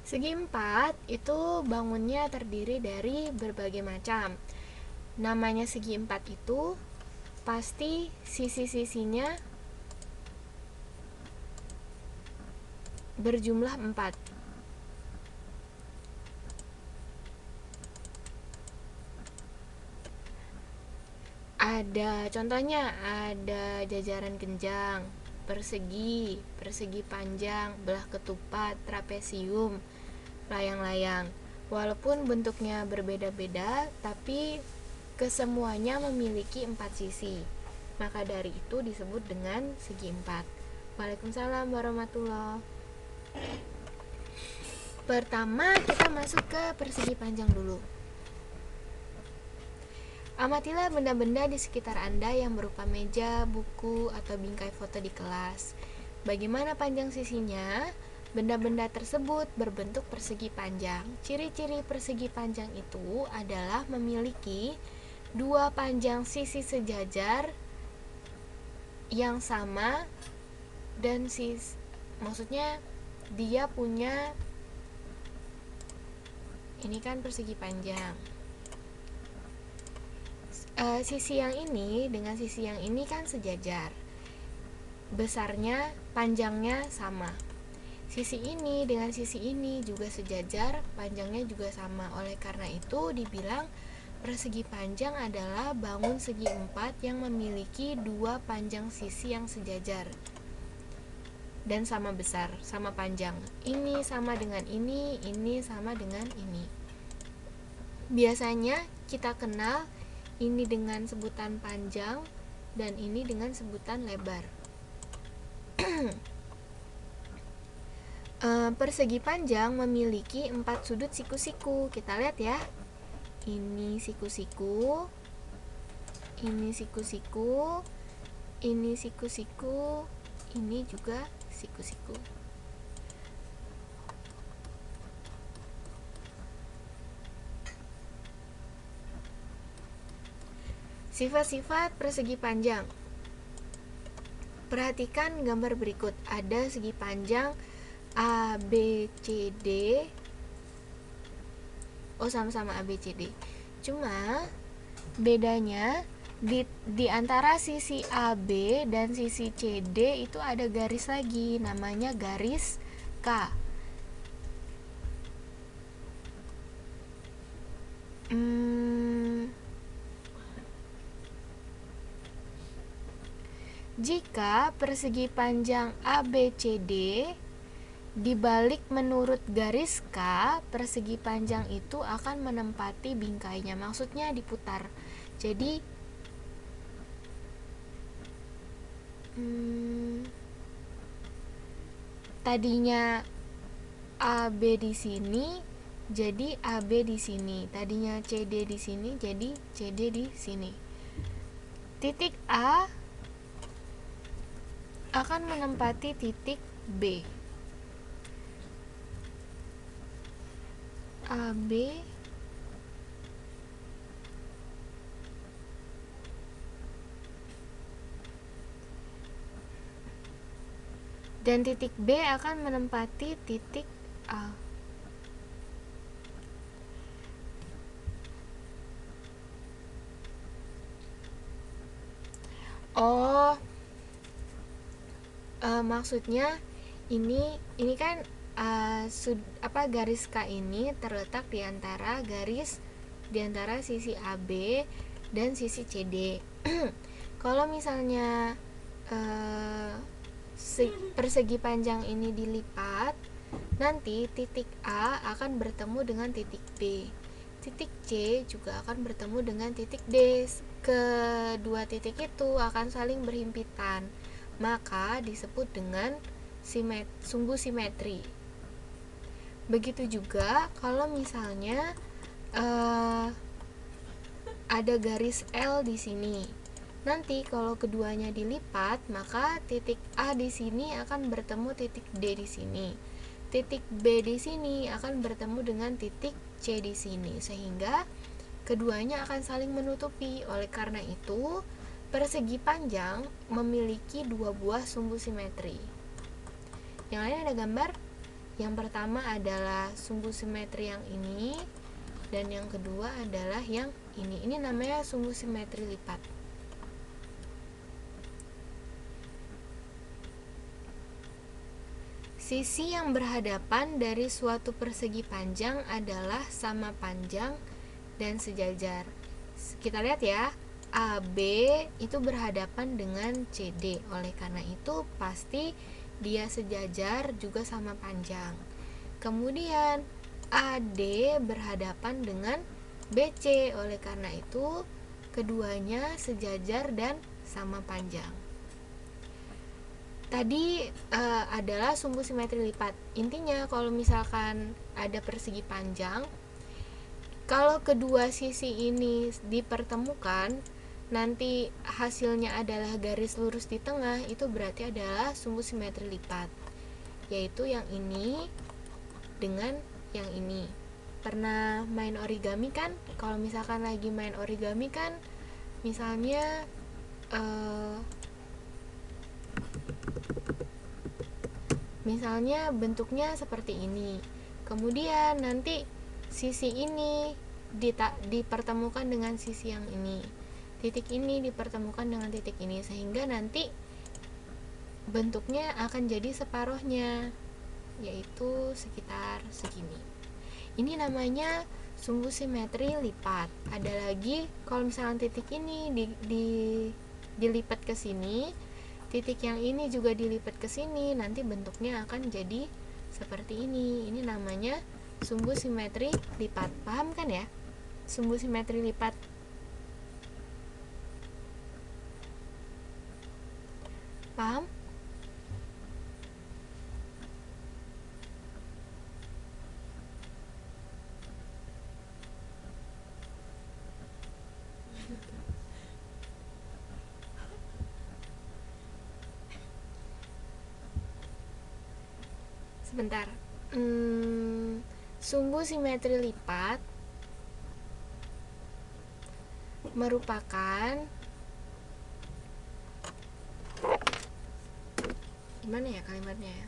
Segi empat itu bangunnya terdiri dari berbagai macam. Namanya segi empat itu pasti sisi-sisinya berjumlah 4. Ada contohnya, ada jajaran genjang, persegi, persegi panjang, belah ketupat, trapesium, layang-layang. Walaupun bentuknya berbeda-beda, tapi kesemuanya memiliki 4 sisi. Maka dari itu disebut dengan segi 4. Waalaikumsalam warahmatullahi. Pertama kita masuk ke persegi panjang dulu. Amatilah benda-benda di sekitar Anda yang berupa meja, buku, atau bingkai foto di kelas. Bagaimana panjang sisinya? Benda-benda tersebut berbentuk persegi panjang. Ciri-ciri persegi panjang itu adalah memiliki dua panjang sisi sejajar yang sama dan maksudnya dia punya ini kan persegi panjang. Sisi yang ini dengan sisi yang ini kan sejajar. Besarnya, panjangnya sama. Sisi ini dengan sisi ini juga sejajar, panjangnya juga sama. Oleh karena itu dibilang persegi panjang adalah bangun segi empat yang memiliki dua panjang sisi yang sejajar dan sama besar, sama panjang. Ini sama dengan ini sama dengan ini. Biasanya kita kenal ini dengan sebutan panjang dan ini dengan sebutan lebar. Persegi panjang memiliki 4 sudut siku-siku. Kita lihat ya. Ini siku-siku, ini siku-siku, ini siku-siku, ini juga siku-siku. Sifat-sifat persegi panjang. Perhatikan gambar berikut. Ada segi panjang A, B, C, D. Oh, sama-sama A, B, C, D. Cuma bedanya di antara sisi AB dan sisi CD itu ada garis lagi, namanya garis K. Jika persegi panjang ABCD dibalik menurut garis K, persegi panjang itu akan menempati bingkainya. Maksudnya diputar. Jadi tadinya AB di sini jadi AB di sini. Tadinya CD di sini jadi CD di sini. Titik A akan menempati titik B. AB dan titik B akan menempati titik A. Oh, maksudnya ini kan garis K ini terletak di antara sisi AB dan sisi CD. Kalau misalnya persegi panjang ini dilipat, nanti titik A akan bertemu dengan titik B. Titik C juga akan bertemu dengan titik D. Kedua titik itu akan saling berhimpitan, maka disebut dengan sumbu simetri. Begitu juga kalau misalnya ada garis L di sini. Nanti kalau keduanya dilipat, maka titik A di sini akan bertemu titik D di sini. Titik B di sini akan bertemu dengan titik C di sini, sehingga keduanya akan saling menutupi. Oleh karena itu, persegi panjang memiliki dua buah sumbu simetri. Yang lain ada gambar? Yang pertama adalah sumbu simetri yang ini, dan yang kedua adalah yang ini. Ini namanya sumbu simetri lipat. Sisi yang berhadapan dari suatu persegi panjang adalah sama panjang dan sejajar. Kita lihat ya, AB itu berhadapan dengan CD. Oleh karena itu pasti dia sejajar juga sama panjang. Kemudian AD berhadapan dengan BC. Oleh karena itu keduanya sejajar dan sama panjang. Tadi adalah sumbu simetri lipat. Intinya kalau misalkan ada persegi panjang, kalau kedua sisi ini dipertemukan, nanti hasilnya adalah garis lurus di tengah, itu berarti adalah sumbu simetri lipat, yaitu yang ini dengan yang ini. Pernah main origami kan? Kalau misalkan lagi main origami kan, misalnya bentuknya seperti ini, kemudian nanti sisi ini dipertemukan dengan sisi yang ini, titik ini dipertemukan dengan titik ini, sehingga nanti bentuknya akan jadi separuhnya, yaitu sekitar segini. Ini namanya sumbu simetri lipat. Ada lagi kalau misalnya titik ini dilipat ke sini, titik yang ini juga dilipat ke sini, nanti bentuknya akan jadi seperti ini. Ini namanya sumbu simetri lipat. Paham kan ya? Sumbu simetri lipat. Paham? Sebentar. Sumbu simetri lipat merupakan, gimana ya kalimatnya ya?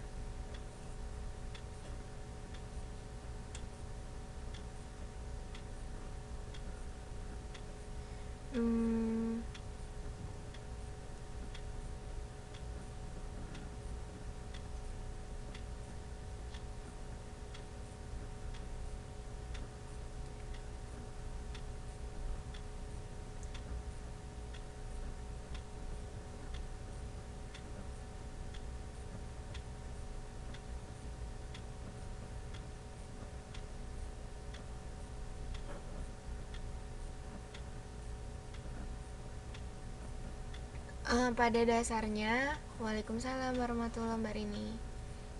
Pada dasarnya, Waalaikumsalam warahmatullahi wabarakatuh, Mbak Rini.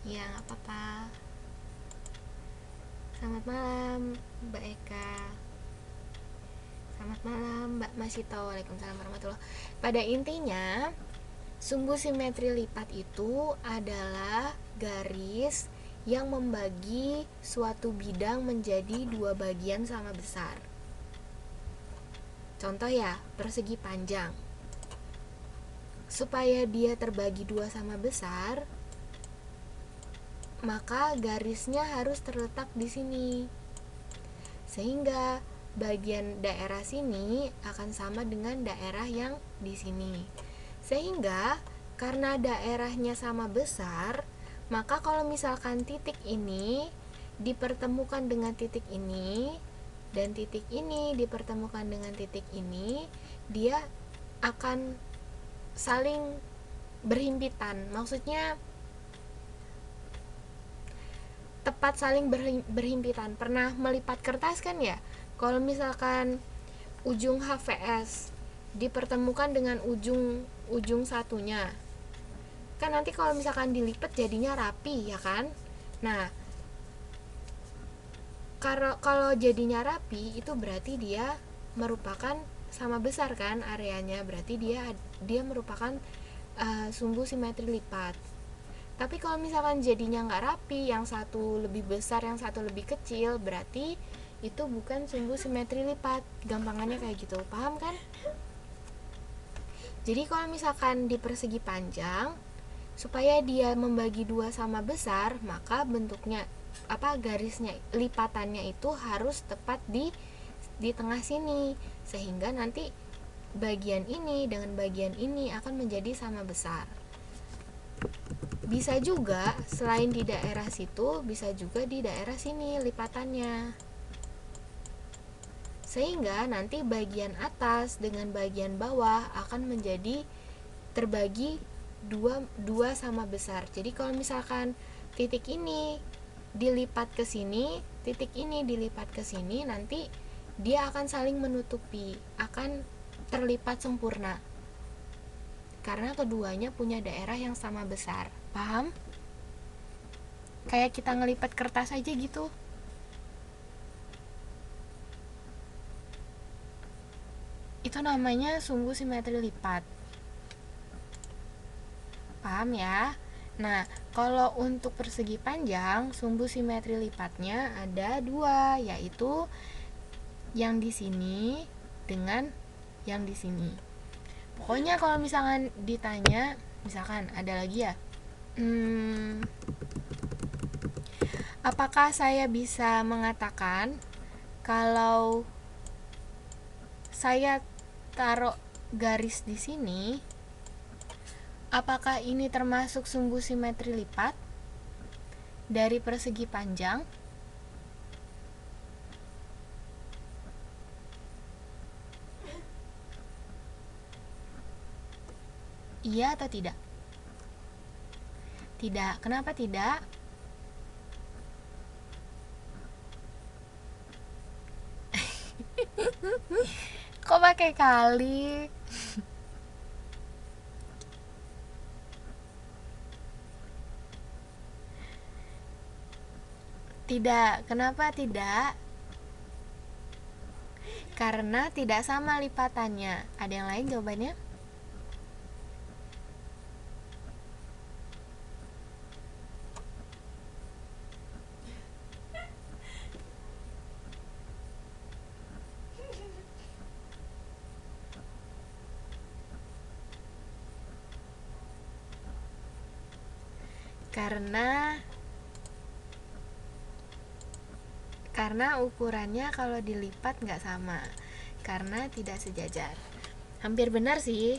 Ya, nggak apa-apa. Selamat malam, Mbak Eka. Selamat malam, Mbak Masito. Waalaikumsalam warahmatullahi wabarakatuh. Pada intinya, sumbu simetri lipat itu adalah garis yang membagi suatu bidang menjadi dua bagian sama besar. Contoh ya, persegi panjang. Supaya dia terbagi dua sama besar, maka garisnya harus terletak di sini, sehingga bagian daerah sini akan sama dengan daerah yang di sini. Sehingga karena daerahnya sama besar, maka kalau misalkan titik ini dipertemukan dengan titik ini, dan titik ini dipertemukan dengan titik ini, dia akan saling berhimpitan. Maksudnya tepat saling berhimpitan. Pernah melipat kertas kan ya? Kalau misalkan ujung HVS dipertemukan dengan ujung satunya, kan nanti kalau misalkan dilipat jadinya rapi ya kan? Nah, kalau jadinya rapi itu berarti dia merupakan sama besar kan areanya, berarti dia merupakan sumbu simetri lipat. Tapi kalau misalkan jadinya nggak rapi, yang satu lebih besar, yang satu lebih kecil, berarti itu bukan sumbu simetri lipat. Gampangannya kayak gitu, paham kan? Jadi kalau misalkan di persegi panjang, Supaya dia membagi dua sama besar, maka bentuknya garisnya, lipatannya itu harus tepat di tengah sini, sehingga nanti bagian ini dengan bagian ini akan menjadi sama besar. Bisa juga selain di daerah situ, bisa juga di daerah sini lipatannya, sehingga nanti bagian atas dengan bagian bawah akan menjadi terbagi dua sama besar. Jadi kalau misalkan titik ini dilipat ke sini, titik ini dilipat ke sini, nanti dia akan saling menutupi, akan terlipat sempurna karena keduanya punya daerah yang sama besar. Paham? Kayak kita ngelipat kertas aja gitu. Itu namanya sumbu simetri lipat. Paham ya? Nah, kalau untuk persegi panjang, sumbu simetri lipatnya ada dua, yaitu yang di sini dengan yang di sini. Pokoknya kalau misalkan ditanya, misalkan ada lagi ya, apakah saya bisa mengatakan kalau saya taruh garis di sini, apakah ini termasuk sumbu simetri lipat dari persegi panjang? Iya atau tidak? Tidak. Kenapa tidak? Kok pakai kali? Tidak. Kenapa tidak? Karena tidak sama lipatannya. Ada yang lain jawabannya? Karena ukurannya kalau dilipat nggak sama, karena tidak sejajar. Hampir benar sih.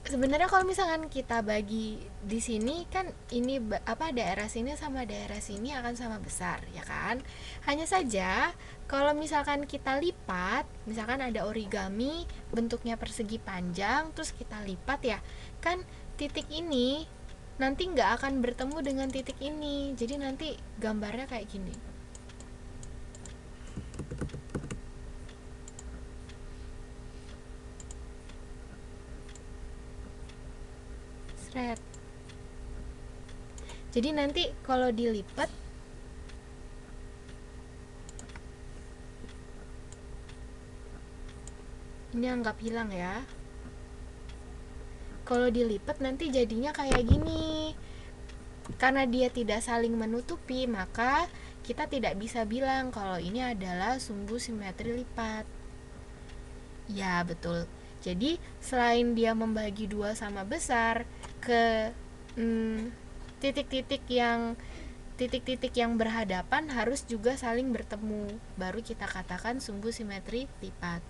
Sebenarnya kalau misalkan kita bagi di sini kan ini daerah sini sama daerah sini akan sama besar, ya kan? Hanya saja kalau misalkan kita lipat, misalkan ada origami bentuknya persegi panjang, terus kita lipat ya, kan titik ini nanti nggak akan bertemu dengan titik ini, jadi nanti gambarnya kayak gini. Sret. Jadi nanti kalau dilipat ini anggap hilang ya. Kalau dilipat nanti jadinya kayak gini. Karena dia tidak saling menutupi, maka kita tidak bisa bilang kalau ini adalah sumbu simetri lipat. Ya, betul. Jadi, selain dia membagi dua sama besar ke titik-titik yang berhadapan harus juga saling bertemu, baru kita katakan sumbu simetri lipat.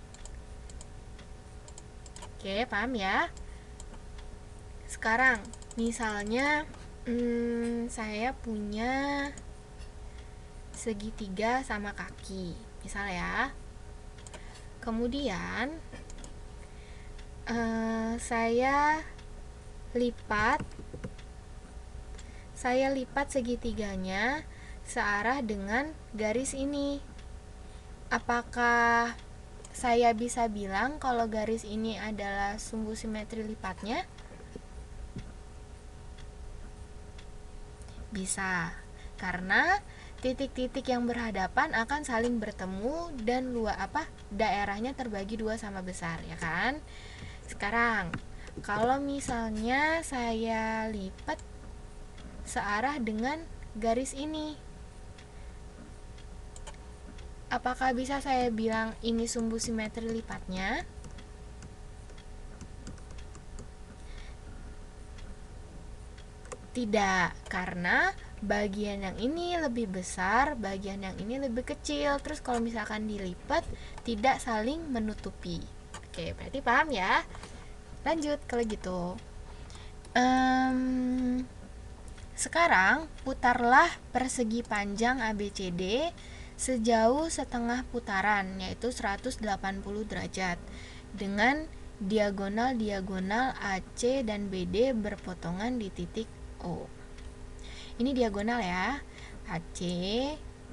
Oke, paham ya? Sekarang, misalnya saya punya segitiga sama kaki, misal ya. Kemudian saya lipat segitiganya searah dengan garis ini. Apakah saya bisa bilang kalau garis ini adalah sumbu simetri lipatnya? Bisa, karena titik-titik yang berhadapan akan saling bertemu dan daerahnya terbagi dua sama besar, ya kan? Sekarang, kalau misalnya saya lipat searah dengan garis ini, apakah bisa saya bilang ini sumbu simetri lipatnya? Tidak, karena bagian yang ini lebih besar, bagian yang ini lebih kecil. Terus kalau misalkan dilipat, tidak saling menutupi. Oke, berarti paham ya? Lanjut kalau gitu. Sekarang putarlah persegi panjang ABCD sejauh setengah putaran, yaitu 180 derajat, dengan diagonal-diagonal AC dan BD berpotongan di titik O. Ini diagonal ya, AC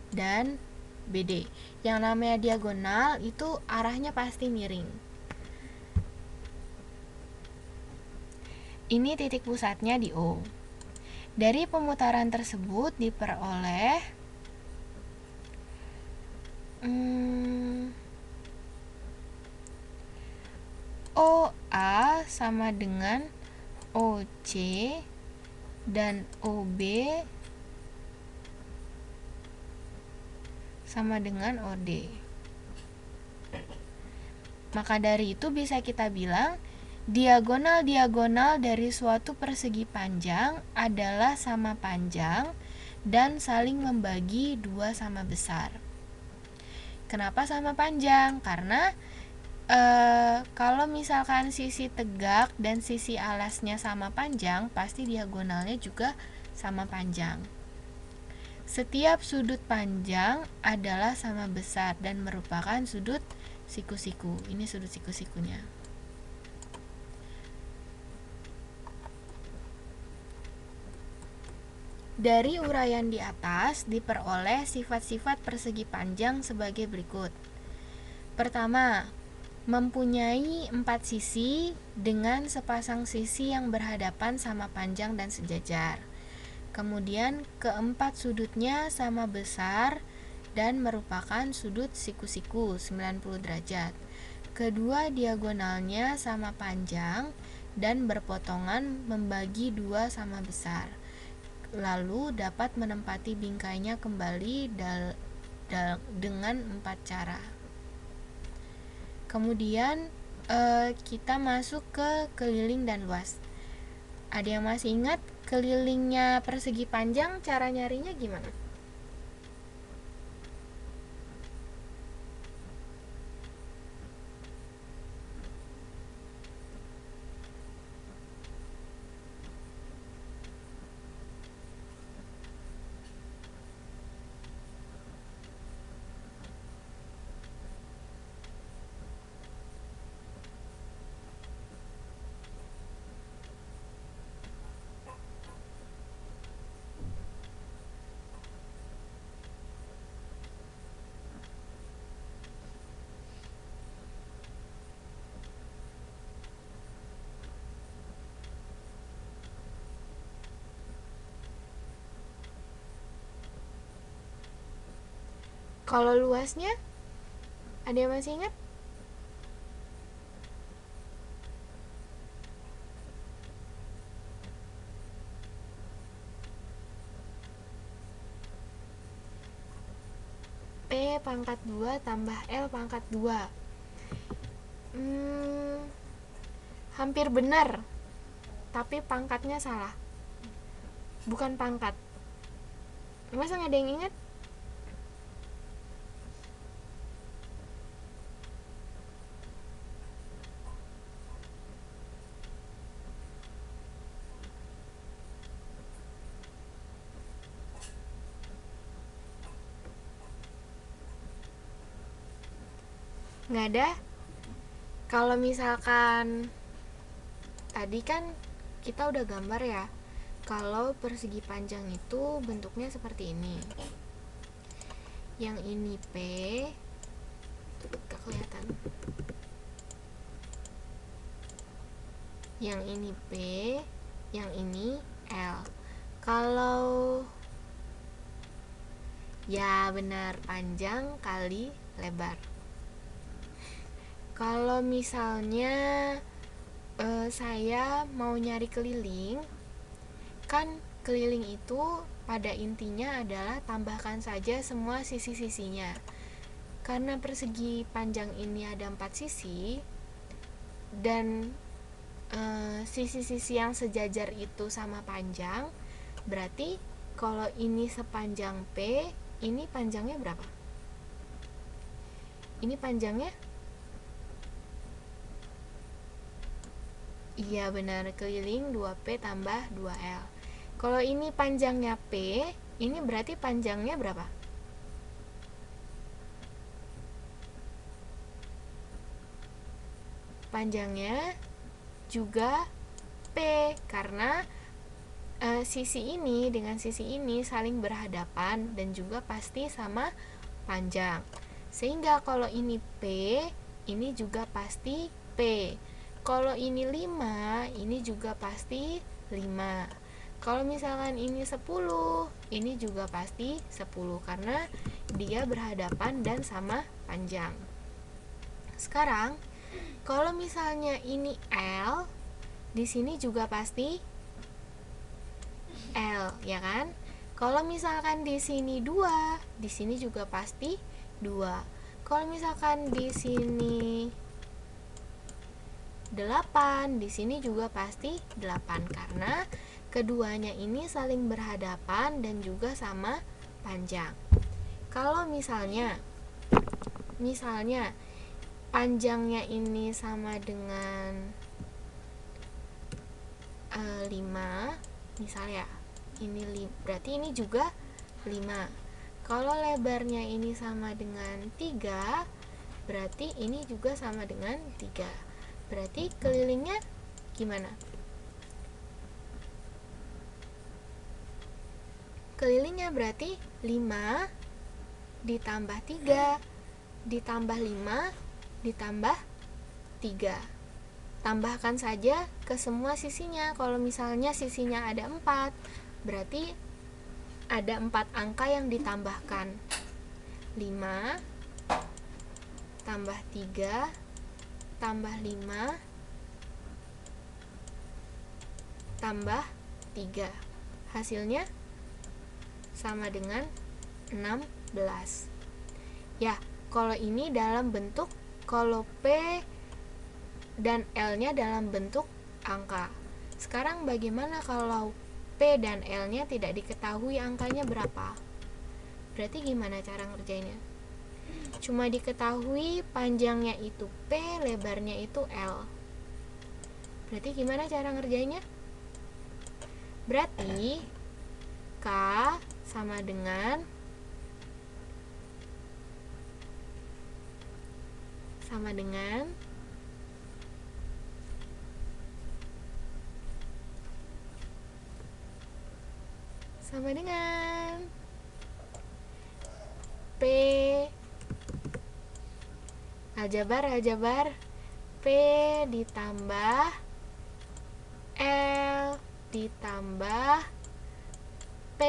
dan BD. Yang namanya diagonal itu arahnya pasti miring. Ini titik pusatnya di O. Dari pemutaran tersebut diperoleh OA sama dengan OC dan OB sama dengan OD. Maka dari itu bisa kita bilang diagonal-diagonal dari suatu persegi panjang adalah sama panjang dan saling membagi dua sama besar. Kenapa sama panjang? Karena kalau misalkan sisi tegak dan sisi alasnya sama panjang, pasti diagonalnya juga sama panjang. Setiap sudut panjang adalah sama besar dan merupakan sudut siku-siku. Ini sudut siku-sikunya. Dari uraian di atas diperoleh sifat-sifat persegi panjang sebagai berikut. Pertama, mempunyai 4 sisi dengan sepasang sisi yang berhadapan sama panjang dan sejajar. Kemudian keempat sudutnya sama besar dan merupakan sudut siku-siku 90 derajat. Kedua diagonalnya sama panjang dan berpotongan membagi dua sama besar. Lalu dapat menempati bingkainya kembali dengan 4 cara. Kemudian kita masuk ke keliling dan luas. Ada yang masih ingat kelilingnya persegi panjang, cara nyarinya gimana? Kalau luasnya, ada yang masih ingat? P pangkat 2 tambah L pangkat 2. Hampir benar, tapi pangkatnya salah. Bukan pangkat. Masa nggak ada yang ingat? Nggak ada? Kalau misalkan tadi kan kita udah gambar ya, kalau persegi panjang itu bentuknya seperti ini. Yang ini P, gak kelihatan. Yang ini P, yang ini L. Kalau ya benar, panjang kali lebar. Kalau misalnya saya mau nyari keliling, kan keliling itu pada intinya adalah tambahkan saja semua sisi-sisinya. Karena persegi panjang ini ada 4 sisi dan sisi-sisi yang sejajar itu sama panjang, Berarti kalau ini sepanjang P, ini panjangnya berapa? Ini panjangnya? Iya benar, keliling 2P tambah 2L. Kalau ini panjangnya P, ini berarti panjangnya berapa? Panjangnya juga P, karena sisi ini dengan sisi ini saling berhadapan dan juga pasti sama panjang. Sehingga kalau ini P, ini juga pasti P. Kalau ini 5, ini juga pasti 5. Kalau misalkan ini 10, ini juga pasti 10 karena dia berhadapan dan sama panjang. Sekarang, kalau misalnya ini L, di sini juga pasti L, ya kan? Kalau misalkan di sini 2, di sini juga pasti 2. Kalau misalkan di sini 8, di sini juga pasti 8 karena keduanya ini saling berhadapan dan juga sama panjang. Kalau misalnya panjangnya ini sama dengan 5, misalnya ini berarti ini juga 5. Kalau lebarnya ini sama dengan 3, berarti ini juga sama dengan 3. Berarti kelilingnya gimana? Kelilingnya berarti 5 ditambah 3 ditambah 5 ditambah 3. Tambahkan saja ke semua sisinya. Kalau misalnya sisinya ada 4, berarti ada 4 angka yang ditambahkan. 5 tambah 3 tambah 5 tambah 3. Hasilnya sama dengan 16. Ya, kalau ini dalam bentuk, kalau P dan L-nya dalam bentuk angka. Sekarang bagaimana kalau P dan L-nya tidak diketahui angkanya berapa? Berarti gimana cara ngerjainnya? Cuma diketahui panjangnya itu P, lebarnya itu L. Berarti gimana cara ngerjainnya? Berarti K sama dengan P aljabar P ditambah L ditambah P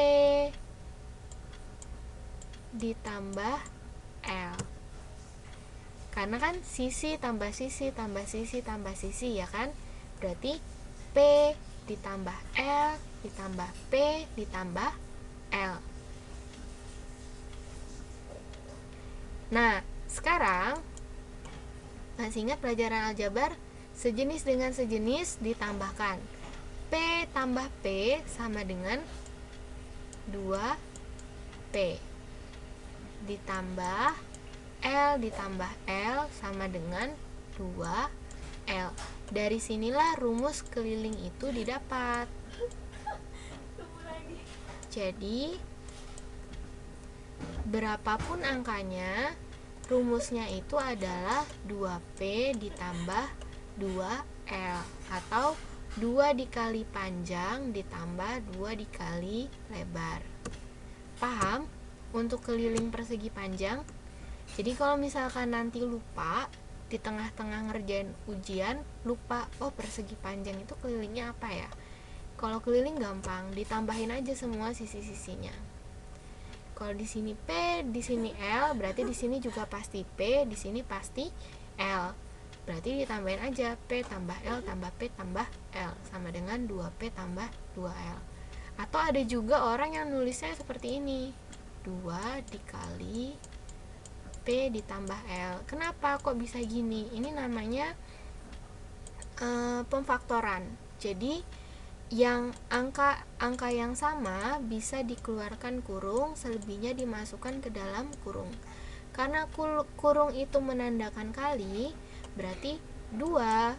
ditambah L. Karena kan sisi tambah sisi tambah sisi tambah sisi, ya kan? Berarti P ditambah L ditambah P ditambah L. Nah, sekarang masih ingat pelajaran aljabar? Sejenis dengan sejenis ditambahkan. P tambah P sama dengan 2P ditambah L ditambah L sama dengan 2L. Dari sinilah rumus keliling itu didapat. Jadi berapapun angkanya, rumusnya itu adalah 2P ditambah 2L atau 2 dikali panjang ditambah 2 dikali lebar. Paham? Untuk keliling persegi panjang. Jadi kalau misalkan nanti lupa, di tengah-tengah ngerjain ujian lupa, oh persegi panjang itu kelilingnya apa ya? Kalau keliling gampang, ditambahin aja semua sisi-sisinya. Kalau di sini P, di sini L, berarti di sini juga pasti P, di sini pasti L. Berarti ditambahin aja P tambah L tambah P tambah L sama dengan 2P tambah 2L. Atau ada juga orang yang nulisnya seperti ini, 2 dikali P ditambah L. Kenapa kok bisa gini? Ini namanya pemfaktoran. Jadi yang angka yang sama bisa dikeluarkan kurung, selebihnya dimasukkan ke dalam kurung. Karena kurung itu menandakan kali, berarti 2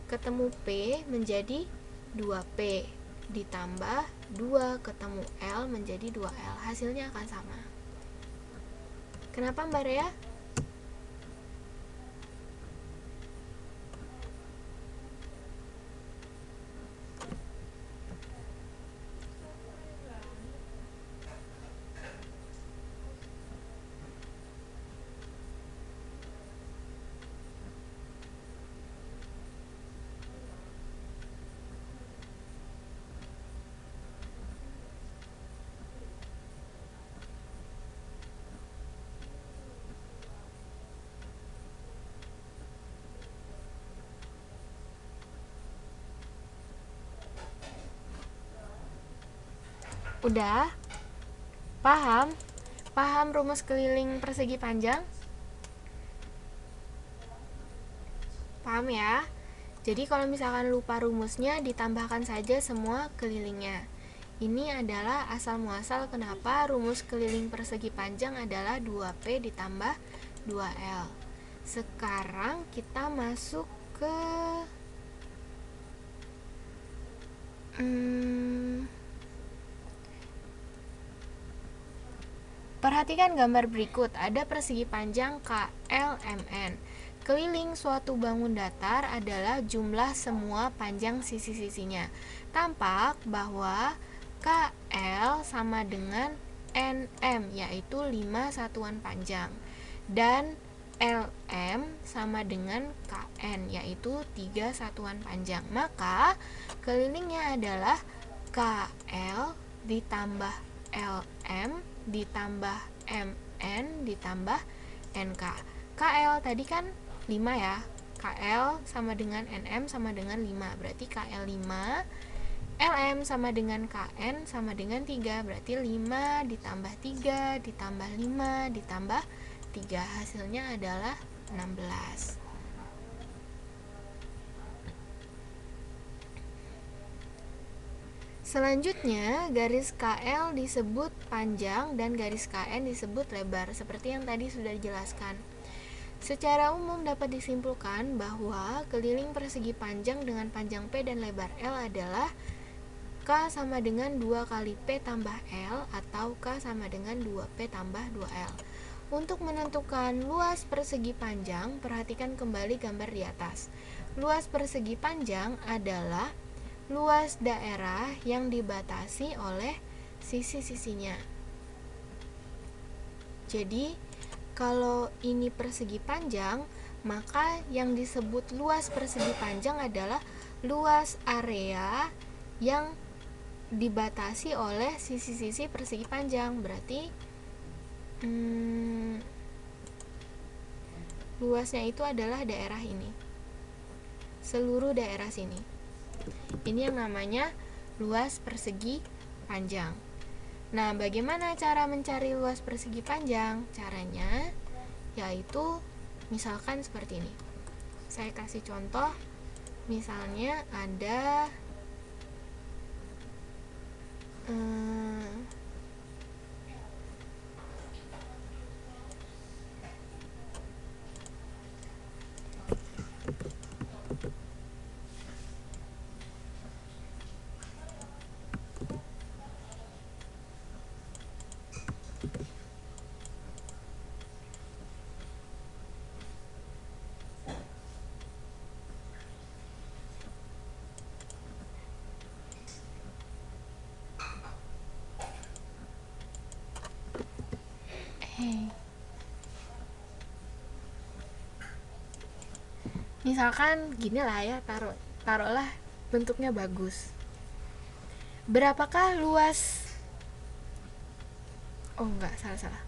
ketemu P menjadi 2P ditambah 2 ketemu L menjadi 2L. Hasilnya akan sama. Kenapa Mbak Rea? Udah? Paham? Paham rumus keliling persegi panjang? Paham ya? Jadi kalau misalkan lupa rumusnya, ditambahkan saja semua kelilingnya. Ini adalah asal muasal kenapa rumus keliling persegi panjang adalah 2P ditambah 2L. Sekarang kita masuk ke perhatikan gambar berikut. Ada persegi panjang KLMN. Keliling suatu bangun datar adalah jumlah semua panjang sisi-sisinya. Tampak bahwa KL sama dengan NM, yaitu 5 satuan panjang. Dan LM sama dengan KN, yaitu 3 satuan panjang. Maka kelilingnya adalah KL ditambah LM ditambah MN ditambah NK. KL tadi kan 5 ya. KL sama dengan NM sama dengan 5. Berarti KL 5. LM sama dengan KN sama dengan 3. Berarti 5 ditambah 3 ditambah 5 ditambah 3. Hasilnya adalah 16. Selanjutnya, garis KL disebut panjang dan garis KN disebut lebar, seperti yang tadi sudah dijelaskan. Secara umum dapat disimpulkan bahwa keliling persegi panjang dengan panjang P dan lebar L adalah K sama dengan 2 kali P tambah L atau K sama dengan 2P tambah 2L. Untuk menentukan luas persegi panjang, perhatikan kembali gambar di atas. Luas persegi panjang adalah luas daerah yang dibatasi oleh sisi-sisinya. Jadi, kalau ini persegi panjang, maka yang disebut luas persegi panjang adalah luas area yang dibatasi oleh sisi-sisi persegi panjang. Berarti luasnya itu adalah daerah ini, seluruh daerah sini. Ini yang namanya luas persegi panjang. Nah, bagaimana cara mencari luas persegi panjang? Caranya yaitu misalkan seperti ini. Saya kasih contoh, misalnya ada misalkan gini lah ya, taruhlah bentuknya bagus. Berapakah luas? Oh enggak, salah.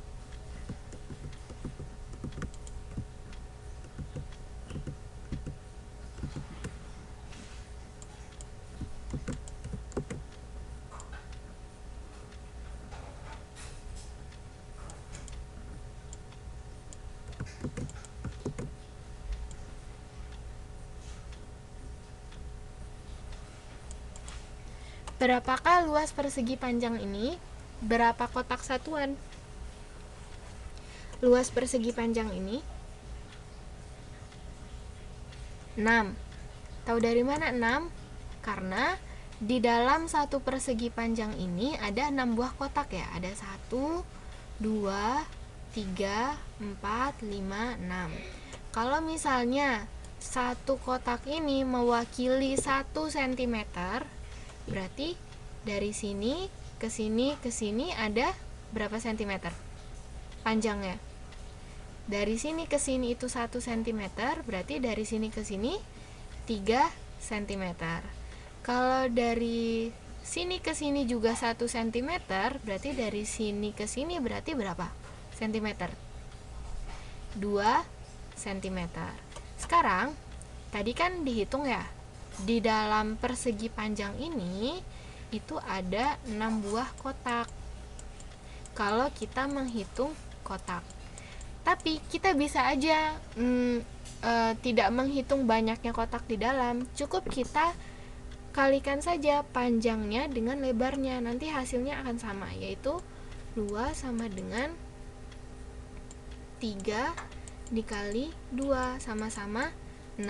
Berapakah luas persegi panjang ini? Berapa kotak satuan? Luas persegi panjang ini 6. Tahu dari mana 6? Karena di dalam satu persegi panjang ini ada 6 buah kotak ya. Ada 1, 2, 3, 4, 5, 6. Kalau misalnya satu kotak ini mewakili 1 cm, berarti dari sini ke sini ada berapa cm panjangnya? Dari sini ke sini itu 1 cm, berarti dari sini ke sini 3 cm. Kalau dari sini ke sini juga 1 cm, berarti dari sini ke sini berarti berapa cm? 2 cm. Sekarang, tadi kan dihitung ya, di dalam persegi panjang ini itu ada 6 buah kotak. Kalau kita menghitung kotak, tapi kita bisa aja tidak menghitung banyaknya kotak di dalam. Cukup kita kalikan saja panjangnya dengan lebarnya, nanti hasilnya akan sama, yaitu luas sama dengan 3 dikali 2 sama-sama 6.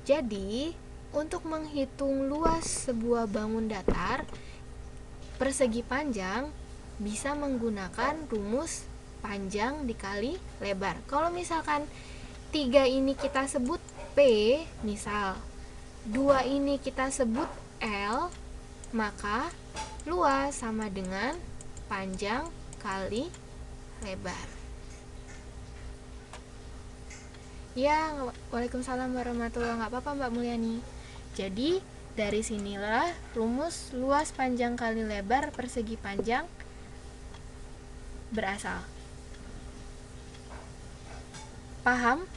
Jadi untuk menghitung luas sebuah bangun datar persegi panjang bisa menggunakan rumus panjang dikali lebar. Kalau misalkan 3 ini kita sebut P, misal 2 ini kita sebut L, maka luas sama dengan panjang kali lebar. Ya, waalaikumsalam warahmatullahi wabarakatuh. Nggak apa-apa Mbak Mulyani. Jadi dari sinilah rumus luas panjang kali lebar persegi panjang berasal. Paham?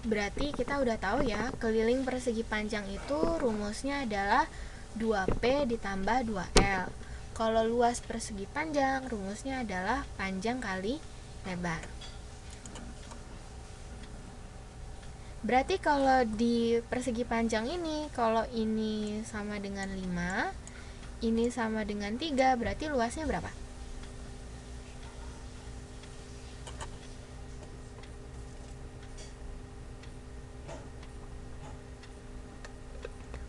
Berarti kita udah tahu ya, keliling persegi panjang itu rumusnya adalah 2P ditambah 2L. Kalau luas persegi panjang, rumusnya adalah panjang kali lebar. Berarti kalau di persegi panjang ini, kalau ini sama dengan 5, ini sama dengan 3, berarti luasnya berapa?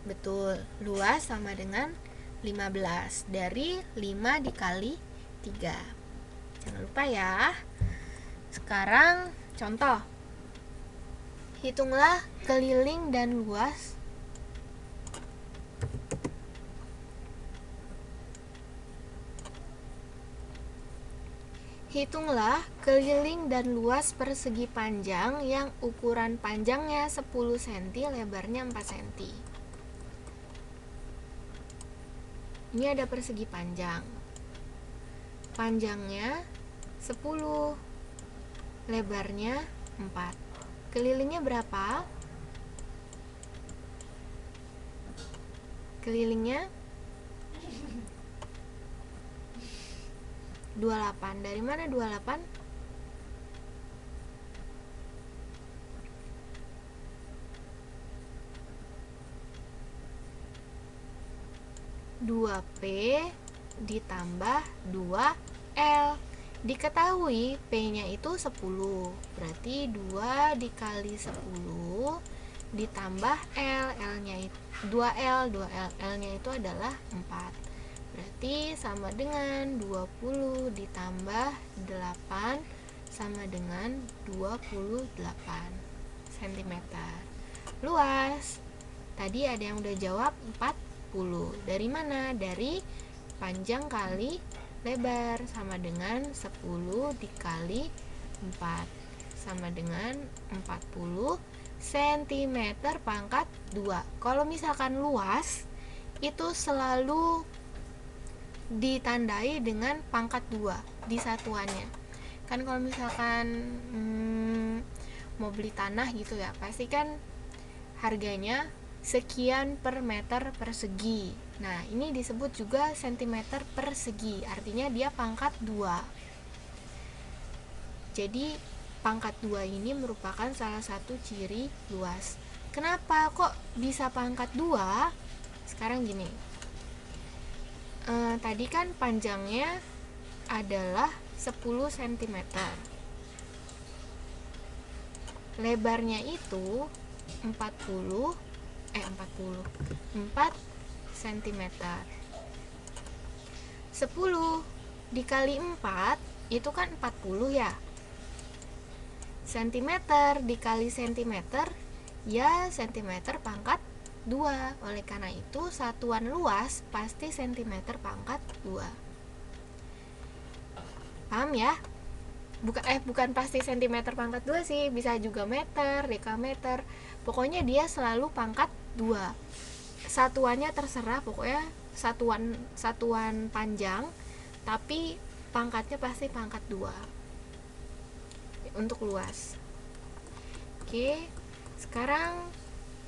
Betul, luas sama dengan 15. Dari 5 dikali 3. Jangan lupa ya. Sekarang contoh. Hitunglah keliling dan luas Hitunglah keliling dan luas persegi panjang yang ukuran panjangnya 10 cm, lebarnya 4 cm. Ini ada persegi panjang. Panjangnya 10, lebarnya 4. Kelilingnya berapa? Kelilingnya 28. Dari mana 28? Dua P ditambah 2L. Diketahui P-nya itu 10. Berarti 2 dikali 10 ditambah L, L-nya itu 2L, 2L, L-nya itu adalah 4. Berarti sama dengan 20 ditambah 8 sama dengan 28 cm. Luas. Tadi ada yang udah jawab 40. Dari mana? Dari panjang kali lebar sama dengan 10 dikali 4 sama dengan 40 cm pangkat 2. Kalau misalkan luas itu selalu ditandai dengan pangkat 2 di satuannya. Kan kalau misalkan mau beli tanah gitu ya, pasti kan harganya sekian per meter persegi. Nah, ini disebut juga cm persegi, artinya dia pangkat 2. Jadi pangkat 2 ini merupakan salah satu ciri luas. Kenapa kok bisa pangkat 2? Sekarang gini, tadi kan panjangnya adalah 10 cm, lebarnya itu 4 cm. 10 dikali 4 itu kan 40 ya. Sentimeter dikali sentimeter ya sentimeter pangkat 2. Oleh karena itu satuan luas pasti sentimeter pangkat 2. Paham ya? Bukan pasti sentimeter pangkat 2 sih, bisa juga meter, dekameter. Pokoknya dia selalu pangkat 2. Satuannya terserah, pokoknya satuan panjang, tapi pangkatnya pasti pangkat 2 untuk luas. Oke, sekarang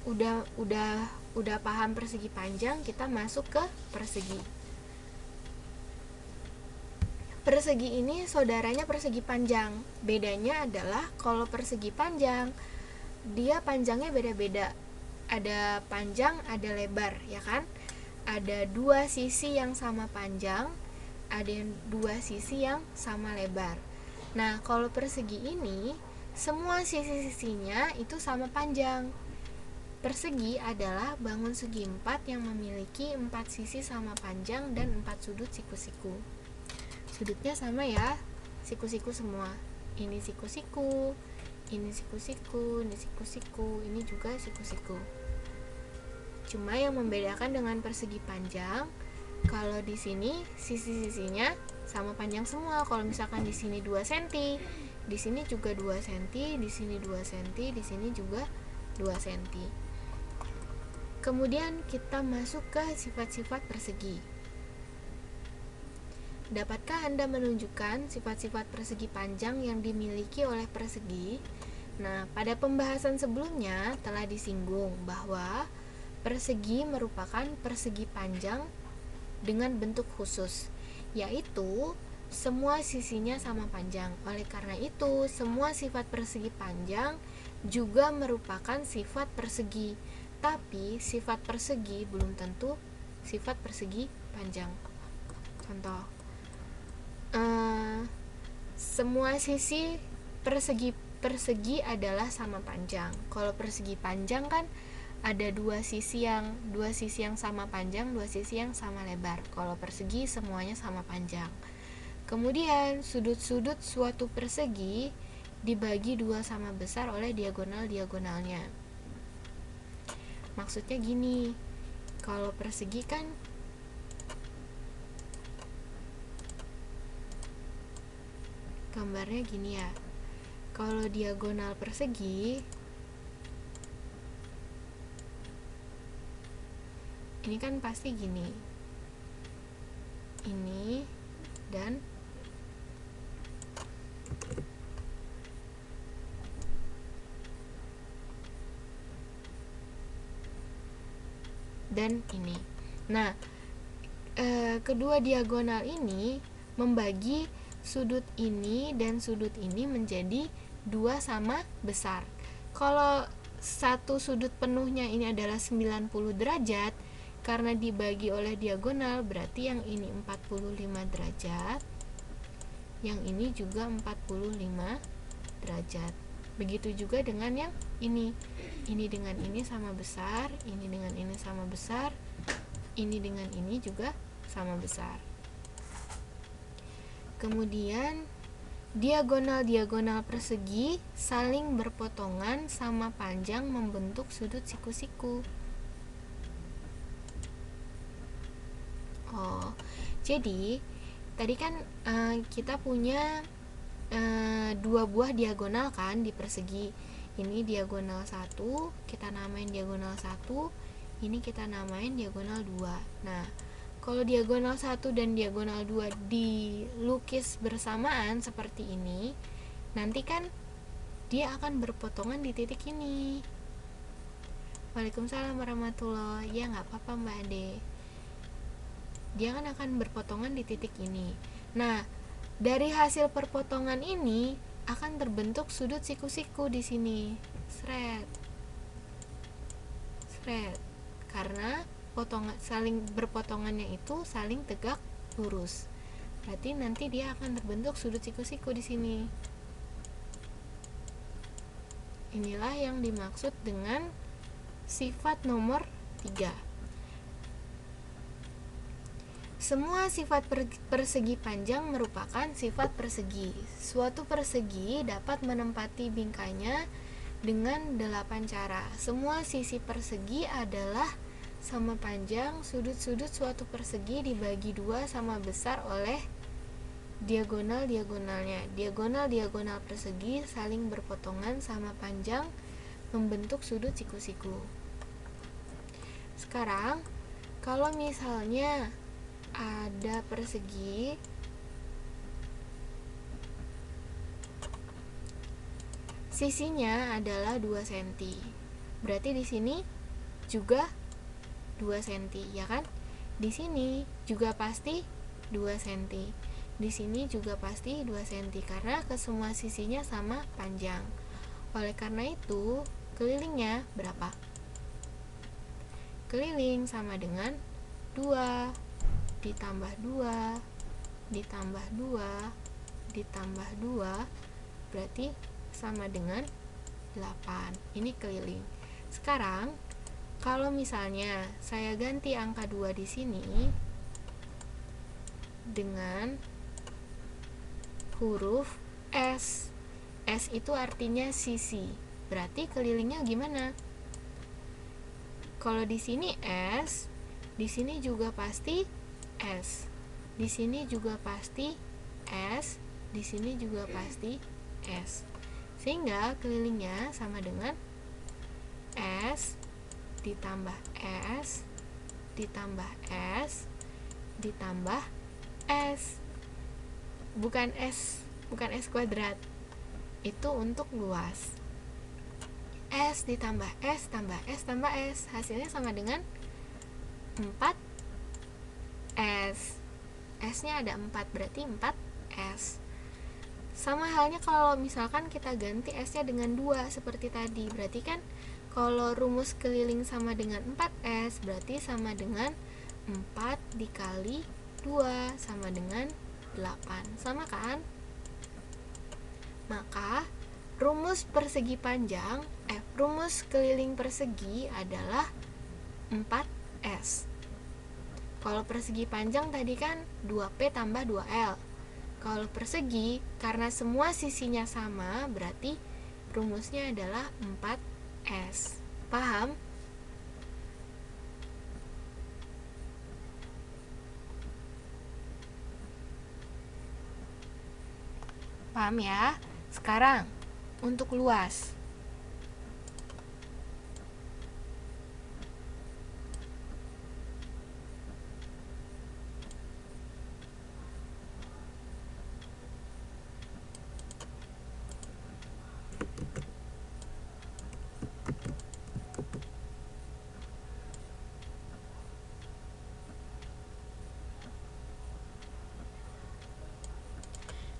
udah paham persegi panjang, kita masuk ke persegi. Persegi ini saudaranya persegi panjang. Bedanya adalah kalau persegi panjang, dia panjangnya beda-beda. Ada panjang, ada lebar, ya kan? Ada 2 sisi yang sama panjang, ada 2 sisi yang sama lebar. Nah, kalau persegi ini, semua sisi-sisinya itu sama panjang. Persegi adalah bangun segi 4 yang memiliki 4 sisi sama panjang dan 4 sudut siku-siku. Sudutnya sama ya, siku-siku semua. Ini siku-siku, ini siku-siku, ini siku-siku, ini juga siku-siku. Cuma yang membedakan dengan persegi panjang, kalau di sini sisi-sisinya sama panjang semua. Kalau misalkan di sini 2 cm, di sini juga 2 cm, di sini 2 cm, di sini juga 2 cm. Kemudian kita masuk ke sifat-sifat persegi. Dapatkah Anda menunjukkan sifat-sifat persegi panjang yang dimiliki oleh persegi? Nah, pada pembahasan sebelumnya telah disinggung bahwa persegi merupakan persegi panjang dengan bentuk khusus, yaitu semua sisinya sama panjang. Oleh karena itu, semua sifat persegi panjang juga merupakan sifat persegi, tapi sifat persegi belum tentu sifat persegi panjang. Contoh, semua sisi persegi adalah sama panjang. Kalau persegi panjang kan ada dua sisi yang sama panjang, 2 sisi yang sama lebar. Kalau persegi semuanya sama panjang. Kemudian sudut-sudut suatu persegi dibagi 2 sama besar oleh diagonal-diagonalnya. Maksudnya gini, kalau persegi kan gambarnya gini ya. Kalau diagonal persegi ini kan pasti gini. Ini dan ini. Nah, kedua diagonal ini membagi sudut ini dan sudut ini menjadi 2 sama besar. Kalau satu sudut penuhnya ini adalah 90 derajat, karena dibagi oleh diagonal, berarti yang ini 45 derajat, yang ini juga 45 derajat. Begitu juga dengan yang ini dengan ini sama besar, ini dengan ini sama besar, ini dengan ini juga sama besar. Kemudian diagonal-diagonal persegi saling berpotongan sama panjang membentuk sudut siku-siku. Jadi tadi kan kita punya 2 buah diagonal kan di persegi. Ini diagonal 1, kita namain diagonal 1, ini kita namain diagonal 2. Nah, kalau diagonal 1 dan diagonal 2 dilukis bersamaan seperti ini, nanti kan dia akan berpotongan di titik ini. Waalaikumsalam warahmatullahi. Ya nggak apa-apa Mbak Ade. Dia akan berpotongan di titik ini. Nah, dari hasil perpotongan ini akan terbentuk sudut siku-siku di sini. Sret. Karena saling berpotongannya itu saling tegak lurus. Berarti nanti dia akan terbentuk sudut siku-siku di sini. Inilah yang dimaksud dengan sifat nomor 3. Semua sifat persegi panjang merupakan sifat persegi. Suatu persegi dapat menempati bingkainya dengan 8 cara. Semua sisi persegi adalah sama panjang. Sudut-sudut suatu persegi dibagi 2 sama besar oleh diagonal-diagonalnya. Diagonal-diagonal persegi saling berpotongan sama panjang membentuk sudut siku-siku. Sekarang, kalau misalnya ada persegi sisinya adalah 2 cm. Berarti di sini juga 2 cm, ya kan? Di sini juga pasti 2 cm. Di sini juga pasti 2 cm karena ke semua sisinya sama panjang. Oleh karena itu, kelilingnya berapa? Keliling sama dengan 2 ditambah 2 ditambah 2 ditambah 2 berarti sama dengan 8. Ini keliling. Sekarang kalau misalnya saya ganti angka 2 di sini dengan huruf S. S itu artinya sisi. Berarti kelilingnya gimana? Kalau di sini S, di sini juga pasti S. Di sini juga pasti S, di sini juga pasti S. Sehingga kelilingnya sama dengan S ditambah S ditambah S ditambah S. Bukan S kuadrat. Itu untuk luas. S ditambah S tambah S tambah S, hasilnya sama dengan 4 S. S-nya ada 4, berarti 4S. Sama halnya kalau misalkan kita ganti S-nya dengan 2 seperti tadi. Berarti kan kalau rumus keliling sama dengan 4S, berarti sama dengan 4 dikali 2 sama dengan 8. Sama kan? Maka rumus persegi panjang, rumus keliling persegi adalah 4S. Kalau persegi panjang tadi kan 2P tambah 2L. Kalau persegi, karena semua sisinya sama, berarti rumusnya adalah 4S. Paham? Paham ya? Sekarang, untuk luas.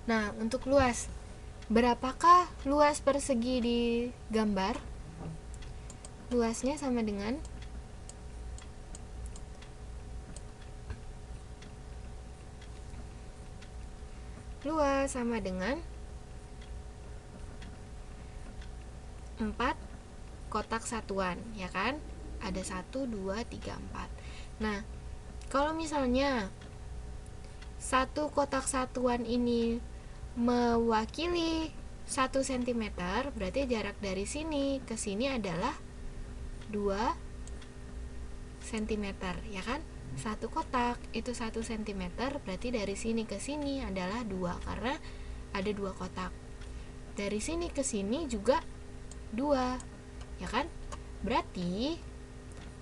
Nah, untuk luas, berapakah luas persegi di gambar? Luasnya sama dengan luas sama dengan 4 kotak satuan, ya kan? Ada 1, 2, 3, 4. Nah, kalau misalnya satu kotak satuan ini mewakili 1 cm, berarti jarak dari sini ke sini adalah 2 cm, ya kan? Satu kotak itu 1 cm, berarti dari sini ke sini adalah 2 karena ada 2 kotak. Dari sini ke sini juga 2, ya kan? Berarti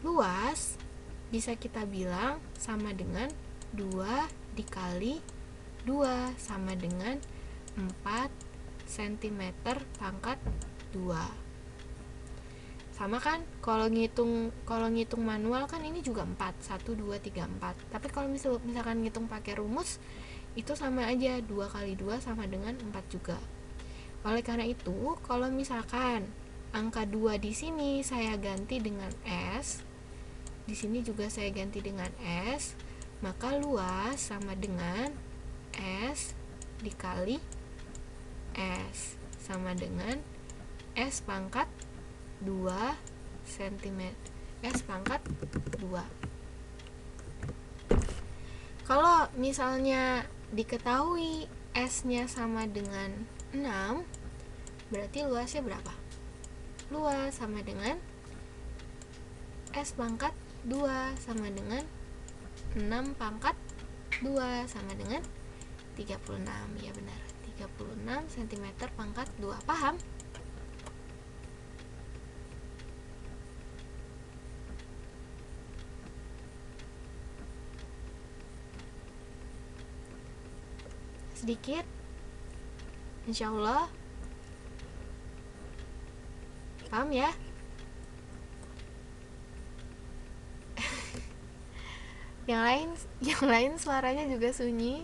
luas bisa kita bilang sama dengan 2 dikali 2 sama dengan 4 cm pangkat 2. Sama kan? Kalau ngitung manual kan ini juga 4, 1 2 3 4. Tapi kalau misalkan ngitung pakai rumus itu sama aja, 2 kali 2 sama dengan 4 juga. Oleh karena itu, kalau misalkan angka 2 di sini saya ganti dengan S, di sini juga saya ganti dengan S, maka luas sama dengan S dikali S sama dengan S pangkat 2 cm. S pangkat 2. Kalau misalnya diketahui S-nya sama dengan 6, berarti luasnya berapa? Luas sama dengan S pangkat 2 sama dengan 6 pangkat 2 sama dengan 36. Ya benar, 36 cm pangkat 2. Paham? Sedikit, insya Allah paham ya. yang lain suaranya juga sunyi.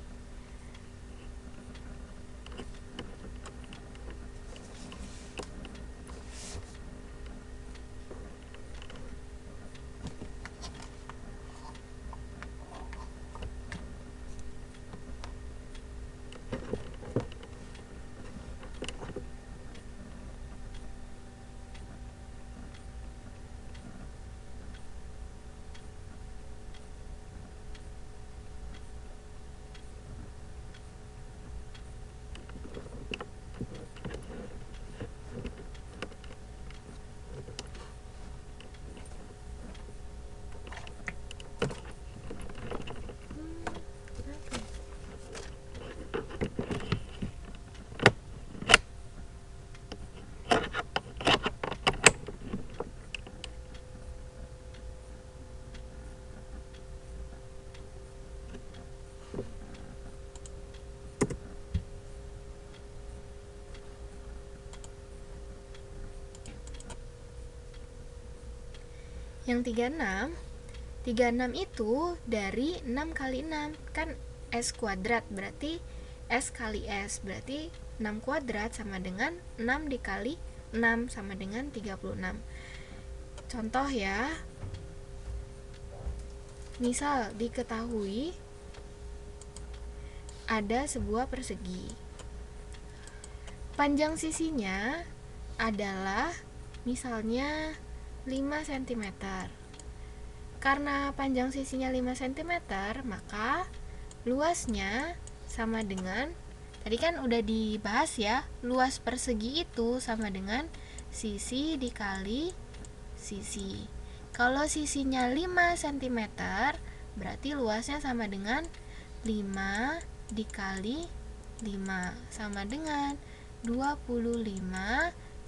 Yang 36 itu dari 6 kali 6 kan S kuadrat, berarti S kali S, berarti 6 kuadrat sama dengan 6 dikali 6 sama dengan 36. Contoh ya, misal diketahui ada sebuah persegi, panjang sisinya adalah misalnya 5 cm. Karena panjang sisinya 5 cm, maka luasnya sama dengan, tadi kan udah dibahas ya, luas persegi itu sama dengan sisi dikali sisi. Kalau sisinya 5 cm, berarti luasnya sama dengan 5 dikali 5 sama dengan 25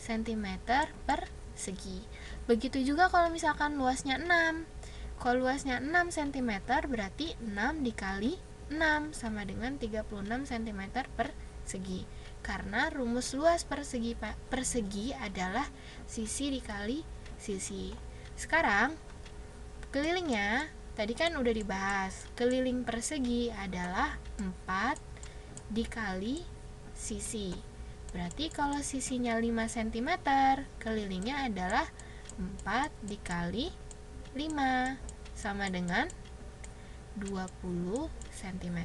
cm persegi. Begitu juga kalau misalkan luasnya 6. Kalau luasnya 6 cm, berarti 6 dikali 6 sama dengan 36 cm persegi. Karena rumus luas persegi adalah sisi dikali sisi. Sekarang kelilingnya tadi kan udah dibahas. Keliling persegi adalah 4 dikali sisi. Berarti kalau sisinya 5 cm, kelilingnya adalah 4 dikali 5 sama dengan 20 cm.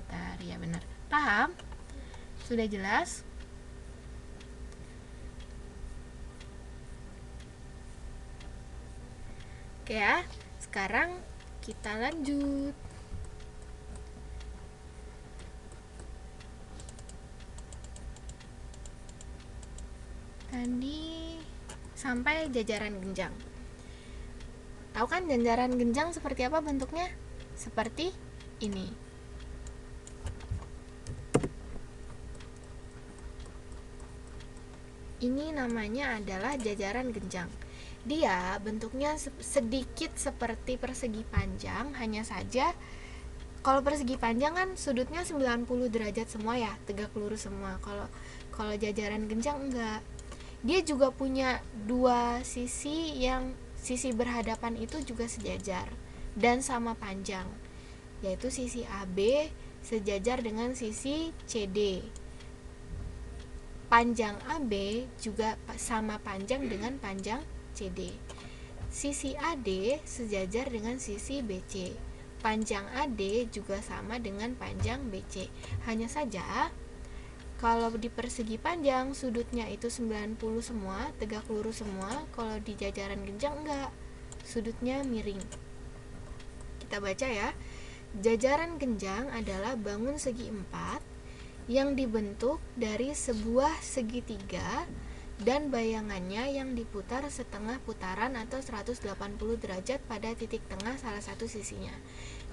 Ya benar. Paham? Sudah jelas? Oke ya, sekarang kita lanjut. Tadi sampai jajaran genjang. Tahu kan jajaran genjang seperti apa bentuknya? Seperti ini. Ini namanya adalah jajaran genjang. Dia bentuknya sedikit seperti persegi panjang, hanya saja kalau persegi panjang kan sudutnya 90 derajat semua ya, tegak lurus semua. Kalau jajaran genjang enggak. Dia juga punya dua sisi yang sisi berhadapan itu juga sejajar dan sama panjang, yaitu sisi AB sejajar dengan sisi CD. panjang AB juga sama panjang dengan panjang CD. Sisi AD sejajar dengan sisi BC. Panjang AD juga sama dengan panjang BC. Hanya saja kalau di persegi panjang sudutnya itu 90 semua, tegak lurus semua. Kalau di jajaran genjang enggak, sudutnya miring. Kita baca ya. Jajaran genjang adalah bangun segi 4 yang dibentuk dari sebuah segitiga dan bayangannya yang diputar setengah putaran atau 180 derajat pada titik tengah salah satu sisinya.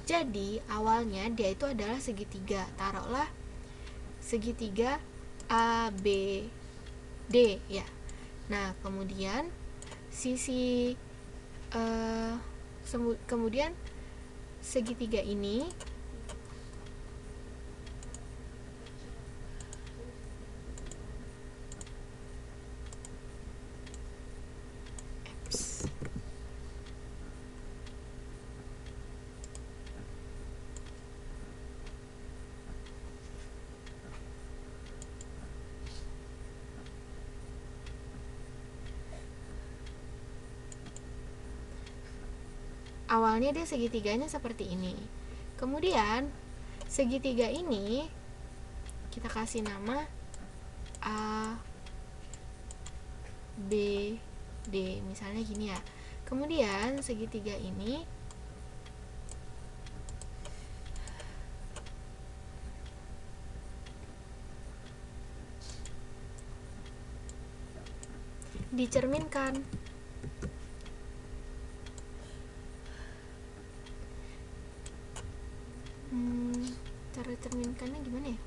Jadi awalnya dia itu adalah segitiga. Taruhlah segitiga ABD ya. Nah, kemudian sisi kemudian segitiga ini awalnya dia segitiganya seperti ini. Kemudian segitiga ini kita kasih nama A B D misalnya gini ya. Kemudian segitiga ini dicerminkan. Cara cerminkannya gimana ya?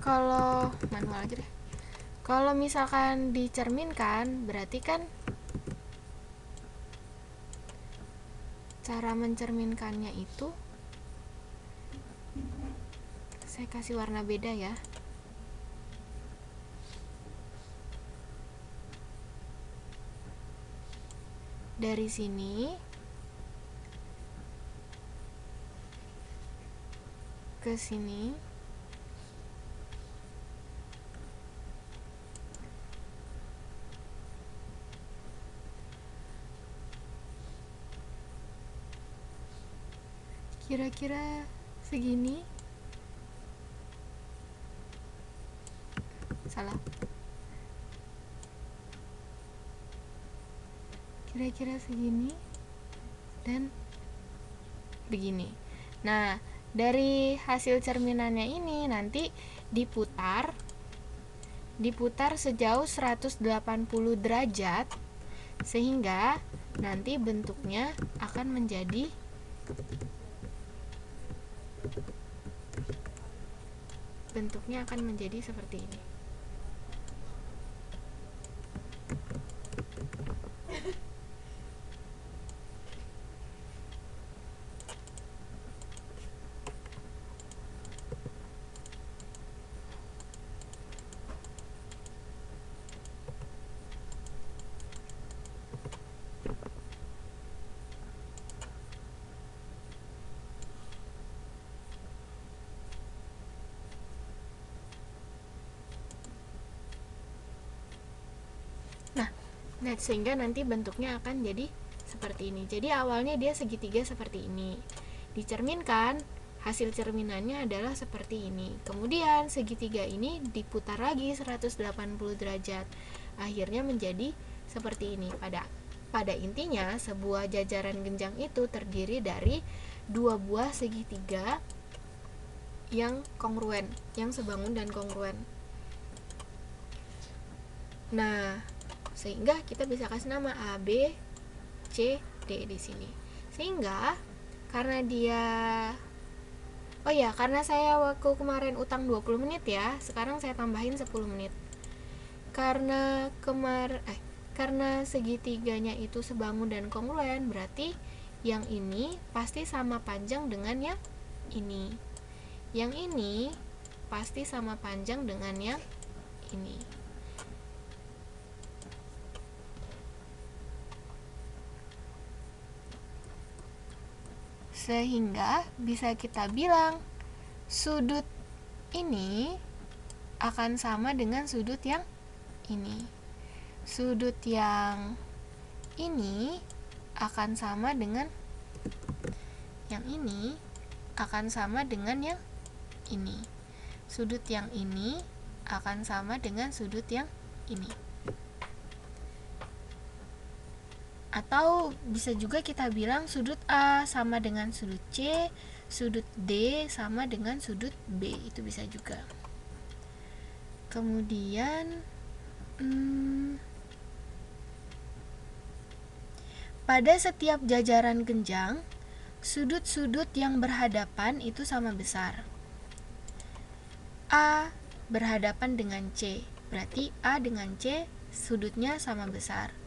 Kalau manual aja deh. Kalau misalkan dicerminkan, berarti kan cara mencerminkannya itu saya kasih warna beda ya. Dari sini ke sini kira-kira segini. Salah. Kira-kira segini dan begini. Nah, dari hasil cerminannya ini nanti diputar sejauh 180 derajat sehingga nanti bentuknya akan menjadi seperti ini. Nah, sehingga nanti bentuknya akan jadi seperti ini. Jadi awalnya dia segitiga seperti ini. Dicerminkan, hasil cerminannya adalah seperti ini. Kemudian segitiga ini diputar lagi 180 derajat. Akhirnya menjadi seperti ini. Pada intinya, sebuah jajaran genjang itu terdiri dari dua buah segitiga yang kongruen, yang sebangun dan kongruen. Nah, sehingga kita bisa kasih nama A, B, C, D di sini. Sehingga karena dia karena saya waktu kemarin utang 20 menit ya, sekarang saya tambahin 10 menit. Karena karena segitiganya itu sebangun dan kongruen, berarti yang ini pasti sama panjang dengan yang ini. Yang ini pasti sama panjang dengan yang ini. Sehingga bisa kita bilang sudut ini akan sama dengan sudut yang ini. Sudut yang ini akan sama dengan yang ini, akan sama dengan yang ini. Sudut yang ini akan sama dengan sudut yang ini. Atau bisa juga kita bilang sudut A sama dengan sudut C, sudut D sama dengan sudut B, itu bisa juga. Kemudian pada setiap jajaran genjang, sudut-sudut yang berhadapan itu sama besar. A berhadapan dengan C, berarti A dengan C sudutnya sama besar.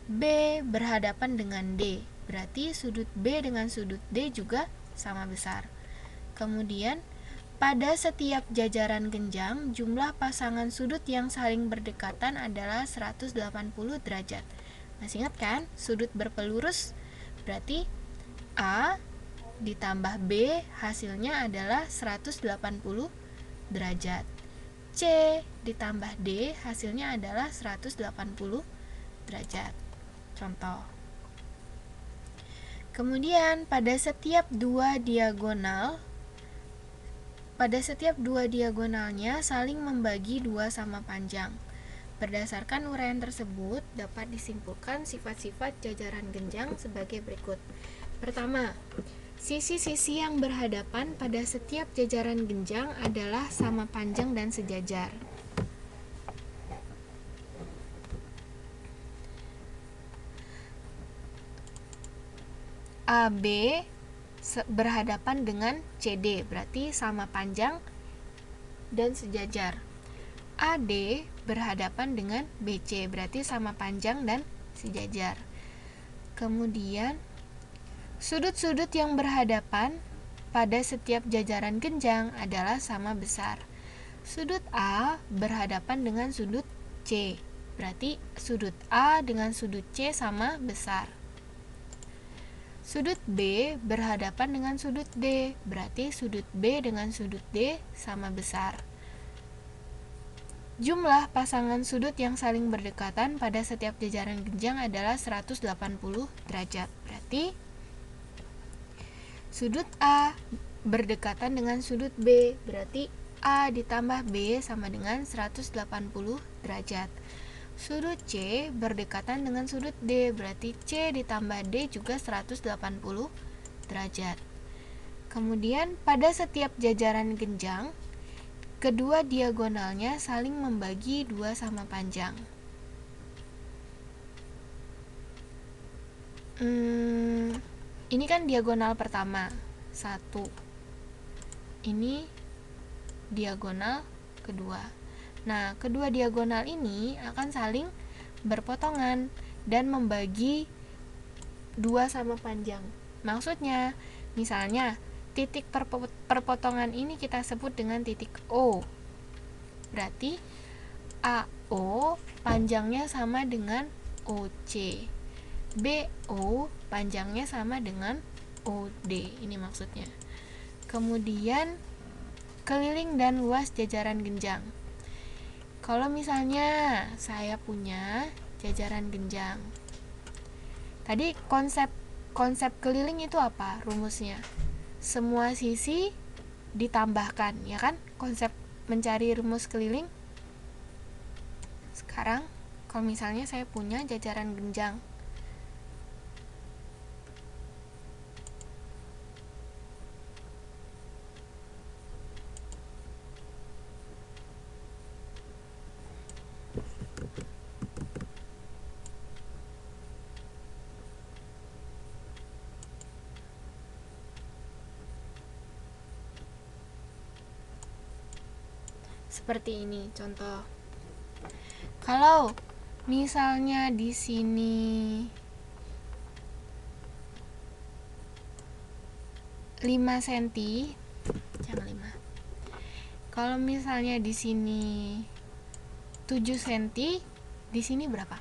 B berhadapan dengan D, berarti sudut B dengan sudut D juga sama besar. Kemudian, pada setiap jajaran genjang, jumlah pasangan sudut yang saling berdekatan adalah 180 derajat. Masih ingat kan? Sudut berpelurus berarti A ditambah B hasilnya adalah 180 derajat. C ditambah D hasilnya adalah 180 derajat. Contoh. Kemudian pada setiap dua diagonalnya saling membagi 2 sama panjang. Berdasarkan uraian tersebut, dapat disimpulkan sifat-sifat jajaran genjang sebagai berikut. Pertama, sisi-sisi yang berhadapan pada setiap jajaran genjang adalah sama panjang dan sejajar. AB berhadapan dengan CD, berarti sama panjang dan sejajar. AD berhadapan dengan BC, berarti sama panjang dan sejajar. Kemudian, sudut-sudut yang berhadapan pada setiap jajaran genjang adalah sama besar. Sudut A berhadapan dengan sudut C, berarti sudut A dengan sudut C sama besar. Sudut B berhadapan dengan sudut D, berarti sudut B dengan sudut D sama besar. Jumlah pasangan sudut yang saling berdekatan pada setiap jajaran genjang adalah 180 derajat. Berarti sudut A berdekatan dengan sudut B, berarti A ditambah B sama dengan 180 derajat. Sudut C berdekatan dengan sudut D, berarti C ditambah D juga 180 derajat. Kemudian pada setiap jajaran genjang, kedua diagonalnya saling membagi 2 sama panjang. Ini kan diagonal pertama, 1. Ini diagonal kedua. Nah, kedua diagonal ini akan saling berpotongan dan membagi 2 sama panjang. Maksudnya, misalnya titik perpotongan ini kita sebut dengan titik O. Berarti AO panjangnya sama dengan OC. BO panjangnya sama dengan OD. Ini maksudnya. Kemudian keliling dan luas jajaran genjang. Kalau misalnya saya punya jajaran genjang. Tadi konsep keliling itu apa rumusnya? Semua sisi ditambahkan, ya kan? Konsep mencari rumus keliling. Sekarang, kalau misalnya saya punya jajaran genjang, seperti ini contoh. Kalau misalnya di sini 5 cm, jangan 5. Kalau misalnya di sini 7 cm, di sini berapa?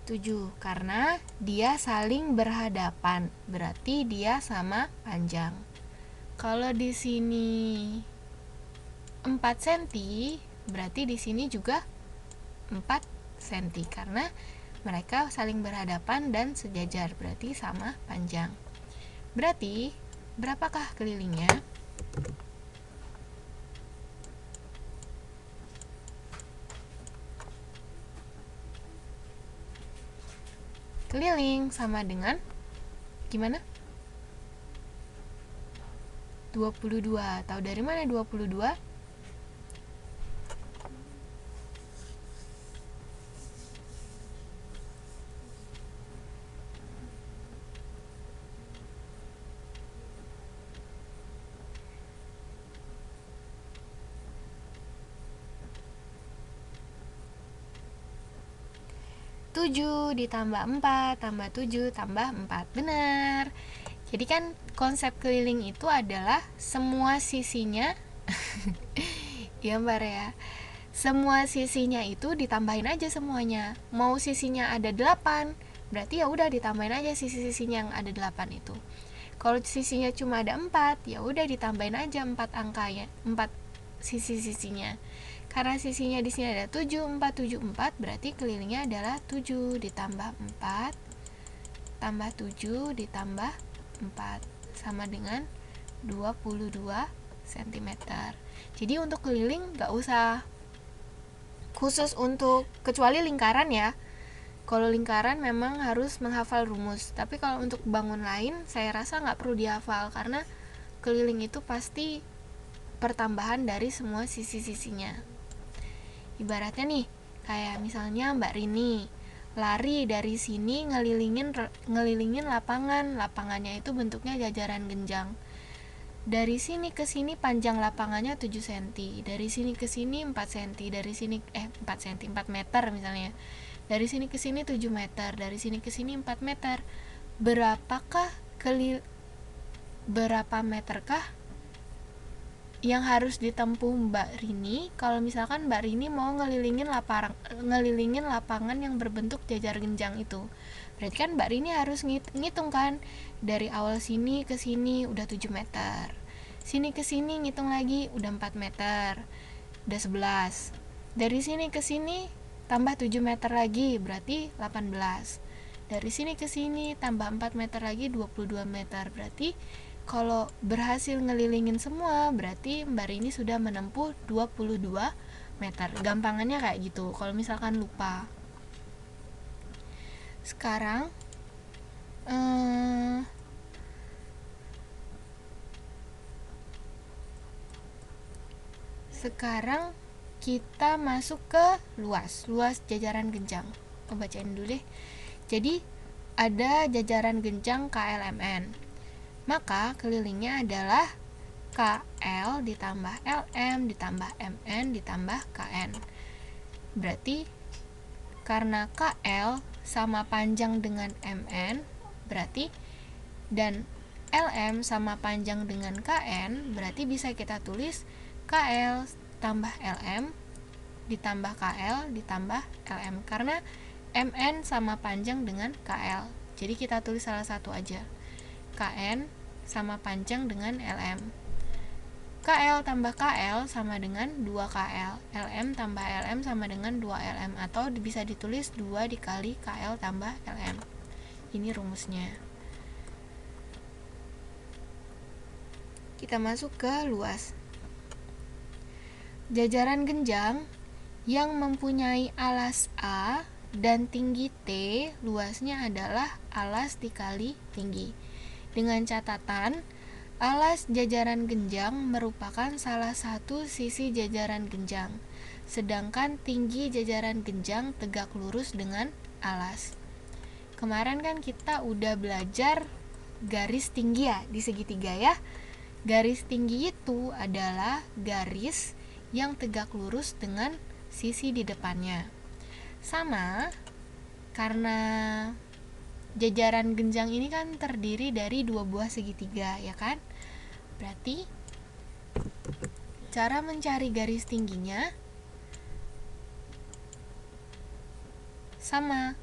7, karena dia saling berhadapan, berarti dia sama panjang. Kalau di sini 4 cm, berarti di sini juga 4 cm karena mereka saling berhadapan dan sejajar, berarti sama panjang. Berarti berapakah kelilingnya? Keliling sama dengan gimana? 22. Tahu dari mana 22? Tujuh ditambah 4 tambah 7 tambah 4. Benar. Jadi kan konsep keliling itu adalah semua sisinya ya Mbak Rea, semua sisinya itu ditambahin aja semuanya. Mau sisinya ada 8, berarti ya udah ditambahin aja sisi-sisinya yang ada 8 itu. Kalau sisinya cuma ada 4, ya udah ditambahin aja 4 angkanya, 4 sisi-sisinya. Karena sisinya di sini ada 7, 4, 7, 4, berarti kelilingnya adalah 7 ditambah 4 tambah 7 ditambah 4 sama dengan 22 cm. Jadi untuk keliling gak usah khusus untuk, kecuali lingkaran ya. Kalau lingkaran memang harus menghafal rumus, tapi kalau untuk bangun lain saya rasa gak perlu dihafal, karena keliling itu pasti pertambahan dari semua sisi-sisinya. Ibaratnya nih, kayak misalnya Mbak Rini lari dari sini ngelilingin lapangannya itu bentuknya jajaran genjang. Dari sini ke sini panjang lapangannya 7 cm, dari sini ke sini 4 cm, dari sini 4 cm, 4 meter misalnya. Dari sini ke sini 7 meter, dari sini ke sini 4 meter. Berapa meterkah yang harus ditempuh Mbak Rini kalau misalkan Mbak Rini mau ngelilingin lapangan yang berbentuk jajar genjang itu? Berarti kan Mbak Rini harus ngitung kan, dari awal sini ke sini udah 7 meter, sini ke sini ngitung lagi udah 4 meter, udah 11. Dari sini ke sini tambah 7 meter lagi berarti 18. Dari sini ke sini tambah 4 meter lagi 22 meter. Berarti kalau berhasil ngelilingin semua, berarti Mbak Rini sudah menempuh 22 meter. Gampangannya kayak gitu, kalau misalkan lupa. Sekarang kita masuk ke luas jajaran genjang. Bacain dulu deh. Jadi ada jajaran genjang KLMN. Maka kelilingnya adalah KL ditambah LM ditambah MN ditambah KN. Berarti karena KL sama panjang dengan MN, berarti dan LM sama panjang dengan KN, berarti bisa kita tulis KL tambah LM ditambah KL ditambah LM, karena MN sama panjang dengan KL. Jadi kita tulis salah satu aja. KN sama panjang dengan LM. KL tambah KL sama dengan 2KL. LM tambah LM sama dengan 2LM, atau bisa ditulis 2 dikali KL tambah LM. Ini rumusnya. Kita masuk ke luas. Jajaran genjang yang mempunyai alas A dan tinggi T, luasnya adalah alas dikali tinggi. Dengan catatan, alas jajaran genjang merupakan salah satu sisi jajaran genjang, sedangkan tinggi jajaran genjang tegak lurus dengan alas. Kemarin kan kita udah belajar garis tinggi ya, di segitiga ya. Garis tinggi itu adalah garis yang tegak lurus dengan sisi di depannya. Sama, karena jajaran genjang ini kan terdiri dari 2 buah segitiga, ya kan? Berarti cara mencari garis tingginya sama.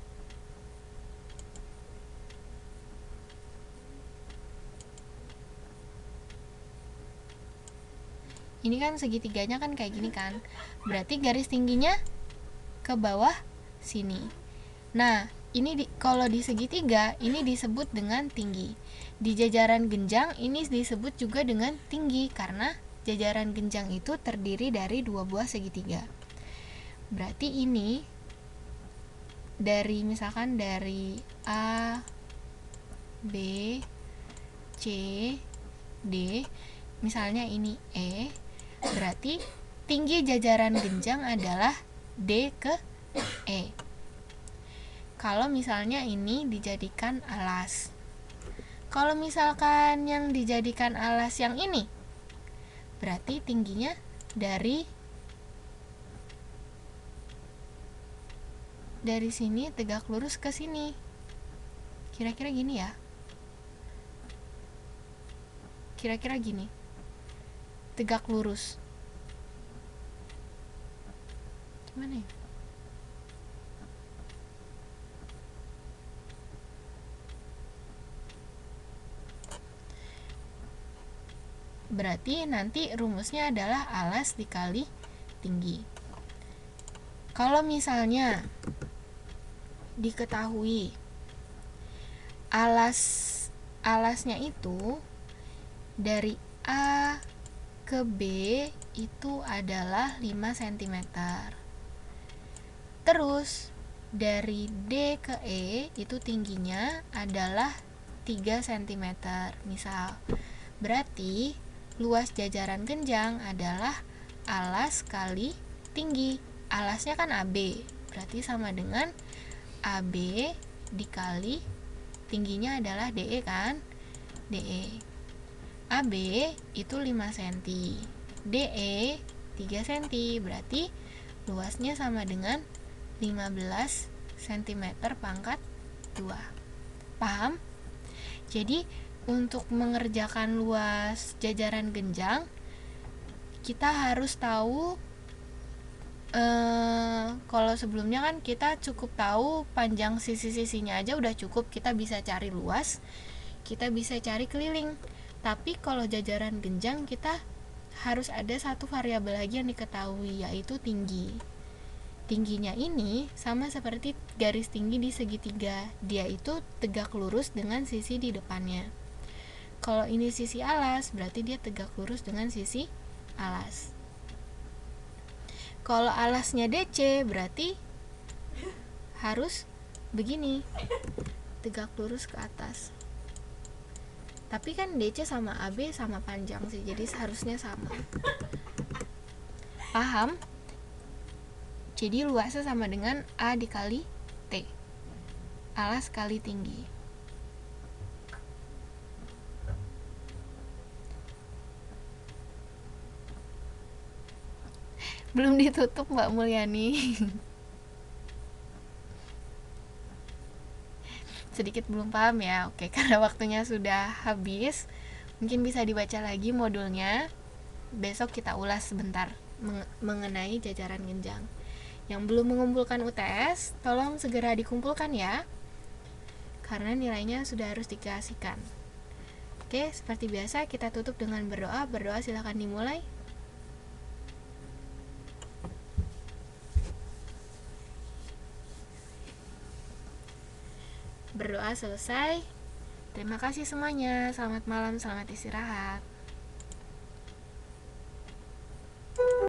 Ini kan segitiganya kan kayak gini kan. Berarti garis tingginya ke bawah sini. Nah, ini kalau di segitiga ini disebut dengan tinggi. Di jajaran genjang ini disebut juga dengan tinggi karena jajaran genjang itu terdiri dari 2 buah segitiga. Berarti ini dari misalkan dari A, B, C, D, misalnya ini E, berarti tinggi jajaran genjang adalah D ke E. Kalau misalnya ini dijadikan alas, kalau misalkan yang dijadikan alas yang ini, berarti tingginya dari sini tegak lurus ke sini, kira-kira gini ya, kira-kira gini, tegak lurus. Gimana ya? Berarti nanti rumusnya adalah alas dikali tinggi. Kalau misalnya diketahui alasnya itu dari A ke B itu adalah 5 cm. Terus dari D ke E itu tingginya adalah 3 cm misal. Berarti luas jajaran genjang adalah alas kali tinggi. Alasnya kan AB, berarti sama dengan AB dikali tingginya adalah DE kan? DE. AB itu 5 cm, DE 3 cm, berarti luasnya sama dengan 15 cm pangkat 2. Paham? Jadi untuk mengerjakan luas jajaran genjang kita harus tahu, kalau sebelumnya kan kita cukup tahu panjang sisi-sisinya aja udah cukup, kita bisa cari luas, kita bisa cari keliling. Tapi kalau jajaran genjang kita harus ada satu variabel lagi yang diketahui, yaitu tinggi. Tingginya ini sama seperti garis tinggi di segitiga, dia itu tegak lurus dengan sisi di depannya. Kalau ini sisi alas, berarti dia tegak lurus dengan sisi alas. Kalau alasnya DC, berarti harus begini, tegak lurus ke atas. Tapi kan DC sama AB sama panjang sih, jadi seharusnya sama. Paham? Jadi luasnya sama dengan A dikali T, alas kali tinggi. Belum ditutup Mbak Mulyani. Sedikit belum paham ya. Oke, karena waktunya sudah habis, mungkin bisa dibaca lagi modulnya. Besok kita ulas sebentar mengenai jajaran genjang. Yang belum mengumpulkan UTS, tolong segera dikumpulkan ya, karena nilainya sudah harus dikasihkan. Oke, seperti biasa kita tutup dengan berdoa. Berdoa silahkan dimulai. Berdoa selesai. Terima kasih semuanya. Selamat malam, selamat istirahat.